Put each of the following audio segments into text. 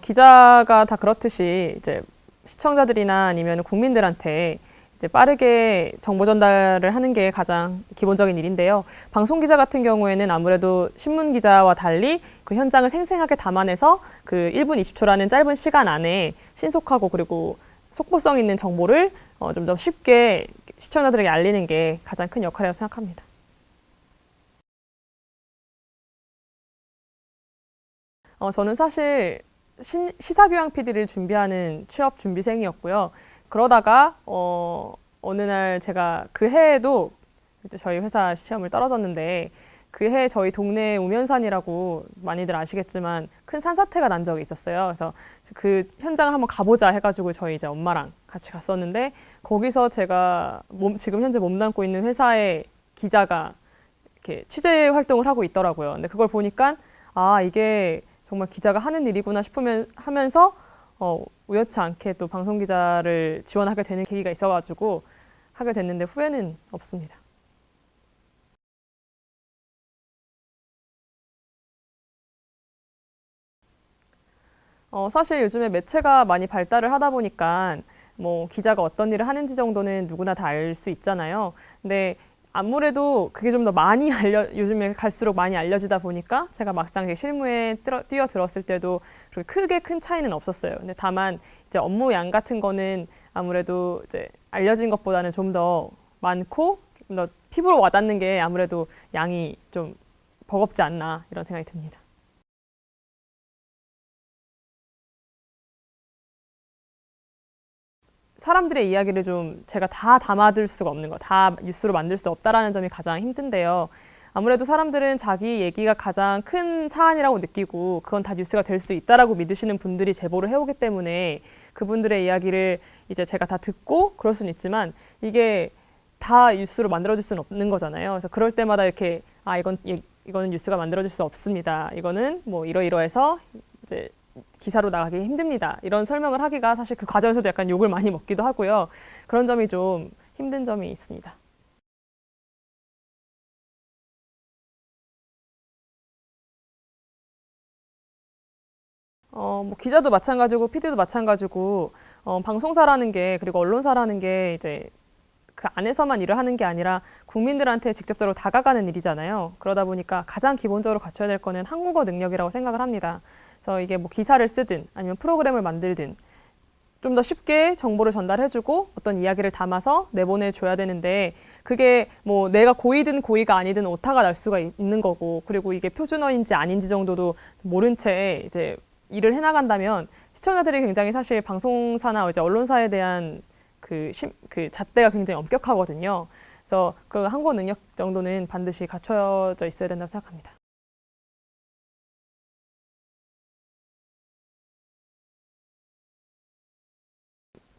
기자가 다 그렇듯이 이제 시청자들이나 아니면 국민들한테 이제 빠르게 정보 전달을 하는 게 가장 기본적인 일인데요. 방송 기자 같은 경우에는 아무래도 신문 기자와 달리 그 현장을 생생하게 담아내서 그 1분 20초라는 짧은 시간 안에 신속하고 그리고 속보성 있는 정보를 좀 더 쉽게 시청자들에게 알리는 게 가장 큰 역할이라고 생각합니다. 저는 사실 시사교양 PD를 준비하는 취업 준비생이었고요. 그러다가 어느 날 제가 그 해에도 저희 회사 시험을 떨어졌는데 그 해 저희 동네 우면산이라고 많이들 아시겠지만 큰 산사태가 난 적이 있었어요. 그래서 그 현장을 한번 가보자 해가지고 저희 이제 엄마랑 같이 갔었는데 거기서 제가 지금 현재 몸담고 있는 회사의 기자가 이렇게 취재 활동을 하고 있더라고요. 근데 그걸 보니까 아, 이게 정말 기자가 하는 일이구나 하면서 우연치 않게 또 방송 기자를 지원하게 되는 계기가 있어가지고 하게 됐는데 후회는 없습니다. 사실 요즘에 매체가 많이 발달을 하다 보니까 뭐 기자가 어떤 일을 하는지 정도는 누구나 다 알 수 있잖아요. 근데 아무래도 그게 좀 더 많이 요즘에 갈수록 많이 알려지다 보니까 제가 막상 실무에 뛰어들었을 때도 그렇게 크게 큰 차이는 없었어요. 근데 다만 이제 업무 양 같은 거는 아무래도 이제 알려진 것보다는 좀 더 많고 좀 더 피부로 와닿는 게 아무래도 양이 좀 버겁지 않나 이런 생각이 듭니다. 사람들의 이야기를 좀 제가 다 담아둘 수가 없는 거, 다 뉴스로 만들 수 없다라는 점이 가장 힘든데요. 아무래도 사람들은 자기 얘기가 가장 큰 사안이라고 느끼고 그건 다 뉴스가 될 수 있다라고 믿으시는 분들이 제보를 해오기 때문에 그분들의 이야기를 이제 제가 다 듣고 그럴 수는 있지만 이게 다 뉴스로 만들어질 수는 없는 거잖아요. 그래서 그럴 때마다 이렇게 이거는 뉴스가 만들어질 수 없습니다. 이거는 뭐 이러이러해서 이제 기사로 나가기 힘듭니다. 이런 설명을 하기가 사실 그 과정에서도 약간 욕을 많이 먹기도 하고요. 그런 점이 좀 힘든 점이 있습니다. 뭐 기자도 마찬가지고 PD도 마찬가지고 방송사라는 게 그리고 언론사라는 게 이제 그 안에서만 일을 하는 게 아니라 국민들한테 직접적으로 다가가는 일이잖아요. 그러다 보니까 가장 기본적으로 갖춰야 될 거는 한국어 능력이라고 생각을 합니다. 그래서 이게 뭐 기사를 쓰든 아니면 프로그램을 만들든 좀 더 쉽게 정보를 전달해주고 어떤 이야기를 담아서 내보내줘야 되는데 그게 뭐 내가 고이든 고의가 아니든 오타가 날 수가 있는 거고 그리고 이게 표준어인지 아닌지 정도도 모른 채 이제 일을 해나간다면 시청자들이 굉장히 사실 방송사나 이제 언론사에 대한 그 잣대가 굉장히 엄격하거든요. 그래서 그 한국어 능력 정도는 반드시 갖춰져 있어야 된다고 생각합니다.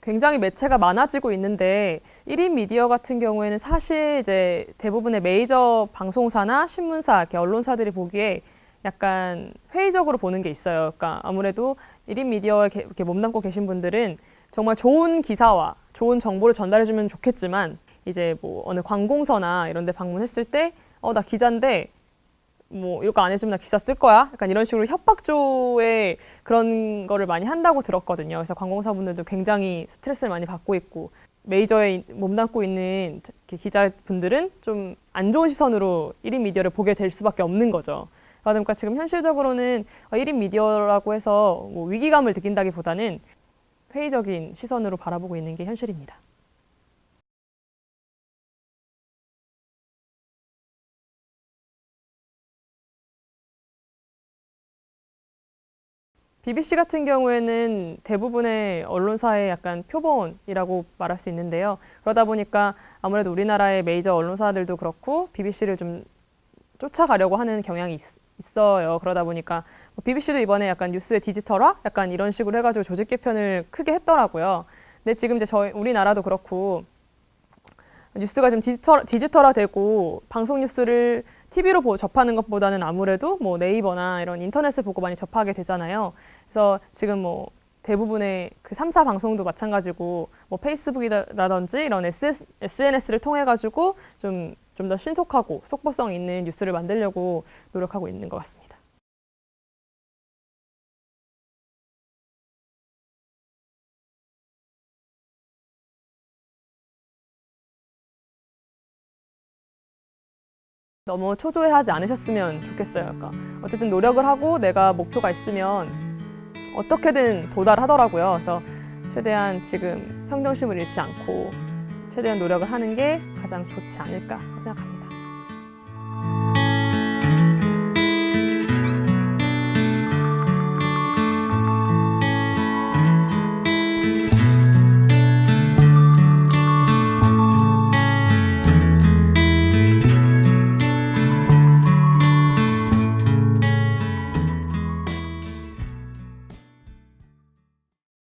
굉장히 매체가 많아지고 있는데 1인 미디어 같은 경우에는 사실 이제 대부분의 메이저 방송사나 신문사, 이렇게 언론사들이 보기에 약간 회의적으로 보는 게 있어요. 그러니까 아무래도 1인 미디어에 이렇게 몸담고 계신 분들은 정말 좋은 기사와 좋은 정보를 전달해주면 좋겠지만 이제 뭐 어느 관공서나 이런 데 방문했을 때 나 기자인데 뭐 이거 안 해주면 나 기사 쓸 거야? 약간 이런 식으로 협박조의 그런 거를 많이 한다고 들었거든요. 그래서 관공사분들도 굉장히 스트레스를 많이 받고 있고 메이저에 몸담고 있는 기자분들은 좀 안 좋은 시선으로 1인 미디어를 보게 될 수밖에 없는 거죠. 그러니까 지금 현실적으로는 1인 미디어라고 해서 뭐 위기감을 느낀다기보다는 회의적인 시선으로 바라보고 있는 게 현실입니다. BBC 같은 경우에는 대부분의 언론사의 약간 표본이라고 말할 수 있는데요. 그러다 보니까 아무래도 우리나라의 메이저 언론사들도 그렇고 BBC를 좀 쫓아가려고 하는 경향이 있어요. 그러다 보니까 BBC도 이번에 약간 뉴스의 디지털화? 약간 이런 식으로 해가지고 조직 개편을 크게 했더라고요. 근데 지금 이제 우리나라도 그렇고 뉴스가 좀 디지털화되고 방송 뉴스를 TV로 접하는 것보다는 아무래도 뭐 네이버나 이런 인터넷을 보고 많이 접하게 되잖아요. 그래서 지금 뭐 대부분의 그 3사 방송도 마찬가지고 뭐 페이스북이라든지 이런 SNS를 통해 가지고 좀 더 신속하고 속보성 있는 뉴스를 만들려고 노력하고 있는 것 같습니다. 너무 초조해하지 않으셨으면 좋겠어요. 그러니까 어쨌든 노력을 하고 내가 목표가 있으면 어떻게든 도달하더라고요. 그래서 최대한 지금 평정심을 잃지 않고 최대한 노력을 하는 게 가장 좋지 않을까 생각합니다.